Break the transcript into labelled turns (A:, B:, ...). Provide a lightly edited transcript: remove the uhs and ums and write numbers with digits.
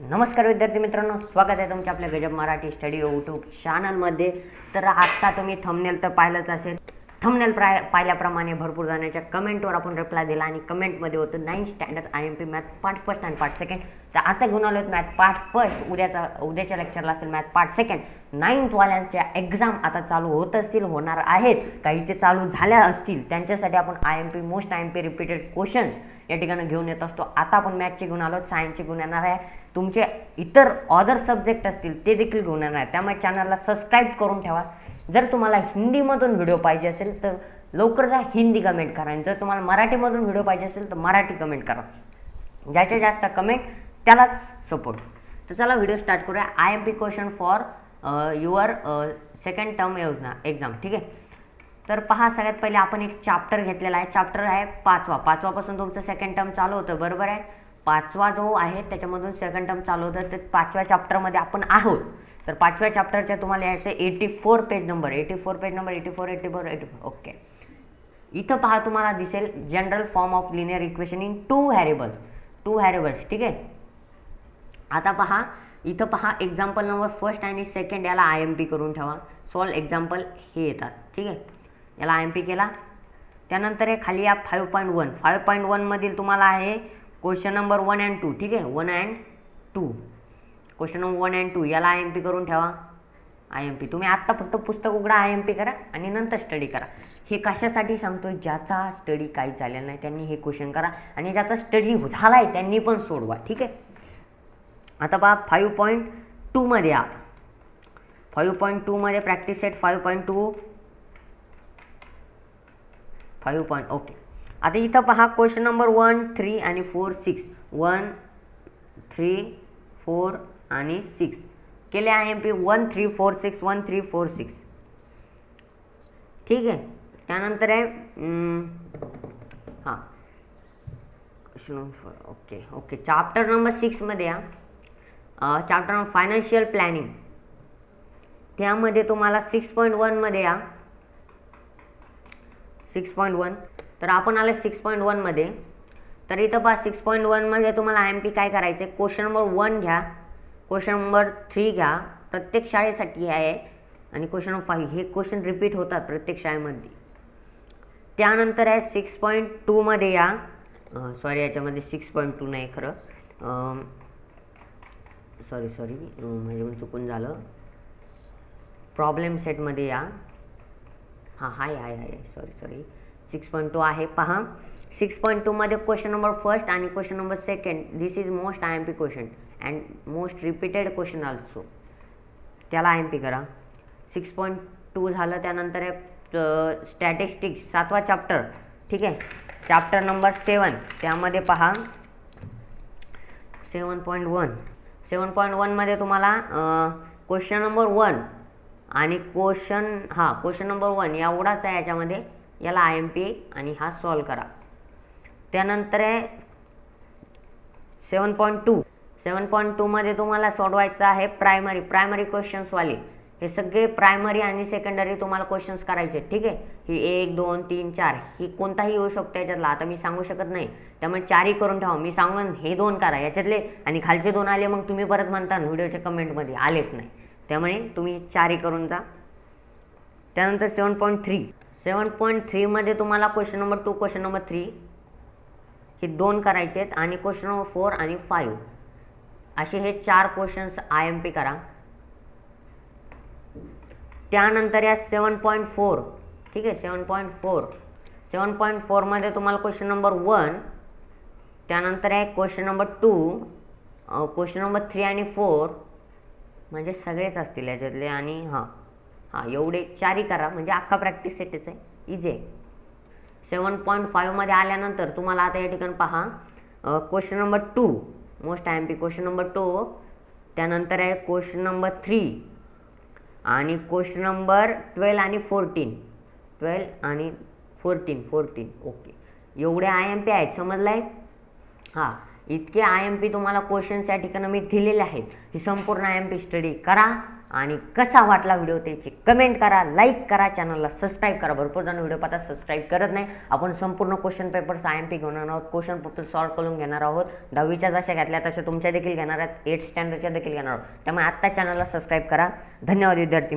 A: नमस्कार विद्यार्थी मित्रांनो, स्वागत आहे तुमच्या आपल्या गजब मराठी स्टडी यूट्यूब चॅनलमध्ये। तर आता तुम्ही थंबनेल तर पाहिलंच असेल। थंबनेल पाहिल्याप्रमाणे भरपूर जणांच्या कमेंटवर आपण रिप्लाय दिला आणि कमेंटमध्ये होतं 9th standard IMP math part first आणि पार्ट सेकंड। तर आता घेऊन आलो आहेत मॅथ पार्ट फर्स्ट। उद्याच्या लेक्चरला असेल मॅथ पार्ट सेकंड। 9th वाल्यांच्या एक्झाम आता चालू होत असतील, होणार आहेत, काहीचे चालू झाल्या असतील, त्यांच्यासाठी आपण IMP most IMP repeated questions या ठिकाणी घेऊन येत असतो। आता आपण मॅथचे घेऊन आलो, सायन्सचे घेऊन येणार आहे, तुमचे इतर अदर सब्जेक्ट असतील ते देखील घेऊन येणार आहे। त्यामुळे चॅनलला सबस्क्राईब करून ठेवा। जर तुम्हाला हिंदीमधून व्हिडिओ पाहिजे असेल तर लवकर जा, हिंदी कमेंट करा, आणि जर तुम्हाला मराठीमधून व्हिडिओ पाहिजे असेल तर मराठी कमेंट करा। ज्याच्या जास्त कमेंट त्यालाच सपोर्ट। तर चला व्हिडिओ स्टार्ट करूया। IMP question for your second term exam, ठीक आहे। तर पहा, सगळ्यात पहिले आपण एक चॅप्टर घेतलेला आहे। चॅप्टर आहे पाचवापासून तुमचं सेकंड टर्म चालू होतं, बरोबर आहे। पाचवा जो आहे त्याच्यामधून सेकंड टर्म चालू होतं, ते पाचव्या चॅप्टरमध्ये आपण आहोत। तर पाचव्या चॅप्टरच्या तुम्हाला यायचं 84 पेज नंबर 84 ओके। इथं पहा, तुम्हाला दिसेल general form of linear equation in two variables, ठीक आहे। आता पहा, इथं पहा, एक्झाम्पल नंबर फर्स्ट आणि सेकंड याला IMP करून ठेवा। सॉल्व एक्झाम्पल हे येतात, ठीक आहे, याला IMP केला। त्यानंतर हे खाली या 5.1 मधील तुम्हाला आहे क्वेश्चन नंबर 1 and 2, ठीक आहे, 1 and 2, क्वेश्चन नंबर 1 and 2 याला IMP करून ठेवा। IMP तुम्ही आत्ता फक्त पुस्तक उघडा, IMP करा आणि नंतर स्टडी करा। हे कशासाठी सांगतोय? ज्याचा स्टडी काही झालेला नाही त्यांनी हे क्वेश्चन करा, आणि ज्याचा स्टडी झालाय त्यांनी पण सोडवा, ठीक आहे। आता पहा 5.2 मध्ये या, 5.2 मध्ये प्रॅक्टिस सेट 5.2 ओके। आता इथं पहा क्वेश्चन नंबर 1, 3 आणि 4, 6 1, 3, 4 आणि 6 केले IMP 1, 3, 4, 6 1, 3, 4, 6, ठीक आहे। त्यानंतर आहे ओके चॅप्टर नंबर 6 मध्ये या, चॅप्टर नंबर फायनान्शियल प्लॅनिंग, त्यामध्ये तुम्हाला 6.1 मध्ये या, 6.1। तर आपण आले 6.1 मध्ये। तर इथं पहा 6.1 मध्ये तुम्हाला IMP काय करायचं आहे? क्वेश्चन नंबर 1 घ्या, क्वेश्चन नंबर 3 घ्या, प्रत्येक शाळेसाठी आहे, आणि क्वेश्चन नंबर 5 हे क्वेश्चन रिपीट होतात प्रत्येक शाळेमध्ये। त्यानंतर आहे 6.2 मध्ये या, सॉरी याच्यामध्ये 6.2 नाही खरं, सॉरी म्हणजे चुकून झालं, प्रॉब्लेम सेटमध्ये या, हाय सॉरी 6.2 आहे। पहा 6.2 मध्ये क्वेश्चन नंबर फर्स्ट आणि question number second, this is most IMP question and most repeated question also, त्याला IMP करा। 6.2 झालं। त्यानंतर आहे स्टॅटिस्टिक्स 7वा चॅप्टर, ठीक आहे, चॅप्टर नंबर 7, त्यामध्ये पहा 7.1 मध्ये तुम्हाला क्वेश्चन नंबर 1 आणि क्वेश्चन नंबर 1 एवढाच आहे याच्यामध्ये, याला IMP आणि हा सॉल्व करा। त्यानंतर आहे 7.2 मध्ये तुम्हाला सोडवायचं आहे प्रायमरी क्वेश्चन्स वाले, हे सगळे प्रायमरी आणि सेकंडरी तुम्हाला क्वेश्चन्स करायचे, ठीक आहे। ही 1, 2, 3, 4 ही कोणताही येऊ शकतो याच्यातला, आता मी सांगू शकत नाही, त्यामुळे 4ही करून ठेवा। मी सांगून हे 2 करा याच्यातले, आणि खालचे 2 आले मग तुम्ही परत म्हणता व्हिडिओच्या कमेंटमध्ये आलेच नाही, त्यामुळे तुम्ही 4ही करून जा। त्यानंतर 7.3 मध्ये तुम्हाला क्वेश्चन नंबर 2, क्वेश्चन नंबर 3 हे 2 करायचे आहेत, आणि क्वेश्चन नंबर 4 आणि 5 असे हे 4 क्वेश्चन्स IMP करा। त्यानंतर या 7.4, ठीक आहे, 7.4 मध्ये तुम्हाला क्वेश्चन नंबर 1, त्यानंतर आहे क्वेश्चन नंबर 2, क्वेश्चन नंबर 3 आणि 4 म्हणजे सगळेच असतील याच्यातले, आणि एवढे 4ही करा, म्हणजे अख्खा प्रॅक्टिस सेटच आहे, इझी आहे। 7.5 मध्ये आल्यानंतर तुम्हाला आता या ठिकाणी पहा question number 2 most IMP question number 2, त्यानंतर आहे क्वेश्चन नंबर 3 आणि क्वेश्चन नंबर 12 आणि 14 ओके, एवढे IMP आहेत, समजलं आहे। इतके IMP तुम्हाला क्वेश्चन्स या ठिकाणी मी दिलेले आहेत. ही संपूर्ण IMP स्टडी करा आणि कसा वाटला व्हिडिओ त्याची कमेंट करा, लाईक करा, चॅनलला सबस्क्राईब करा. भरपूर जण व्हिडिओ पाहता सबस्क्राईब करत नाही. आपण संपूर्ण क्वेश्चन पेपर्स IMP घेऊन आहोत, क्वेश्चन पेपर सॉल्व्ह करून घेणार आहोत. 10वीच्या जशा घेतल्या तशा तुमच्या देखील घेणार आहेत, 8th स्टँडर्डच्या देखील घेणार आहोत. त्यामुळे आत्ता चॅनलला सबस्क्राईब करा. धन्यवाद विद्यार्थी.